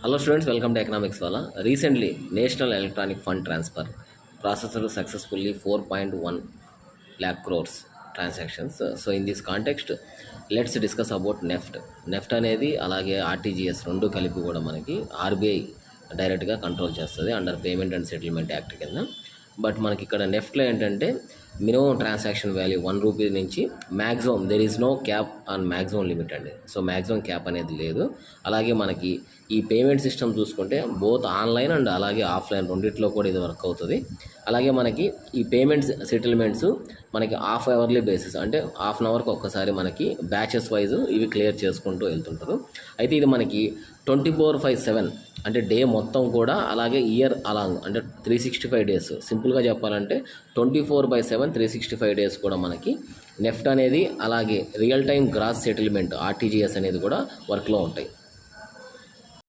Hello students, welcome to Economics Wala. Recently, National Electronic Fund Transfer processed successfully 4.1 lakh crores transactions. So in this context, let's discuss about NEFT. NEFT అనేది అలాగే RTGS రెండు కలిపి కూడా మనకి RBI డైరెక్ట్గా control చేస్తుంది under payment and settlement act కింద. But మనకి ఇక్కడ నెఫ్ట్లో ఏంటంటే మినిమం ట్రాన్సాక్షన్ వాల్యూ 1 రూపీ నుంచి maximum there is no cap on maximum limit అండి. సో మ్యాక్సిమం క్యాప్ అనేది లేదు. అలాగే మనకి ఈ పేమెంట్ సిస్టమ్ చూసుకుంటే బోత్ ఆన్లైన్ అండ్ అలాగే ఆఫ్లైన్ రెండిట్లో కూడా ఇది వర్క్ అవుతుంది. అలాగే మనకి ఈ పేమెంట్స్ సెటిల్మెంట్స్ మనకి హాఫ్ అవర్లీ బేసిస్, అంటే హాఫ్ అన్ అవర్కి ఒక్కసారి మనకి బ్యాచెస్ వైజ్ ఇవి క్లియర్ చేసుకుంటూ వెళ్తుంటారు. అయితే ఇది మనకి 24/7 అంటే డే మొత్తం కూడా, అలాగే ఇయర్ అలాంగ్ అంటే 365 డేస్. సింపుల్గా చెప్పాలంటే 24/7 365 డేస్ కూడా మనకి నెఫ్ట్ అనేది అలాగే real time gross settlement RTGS అనేది కూడా వర్క్లో ఉంటాయి.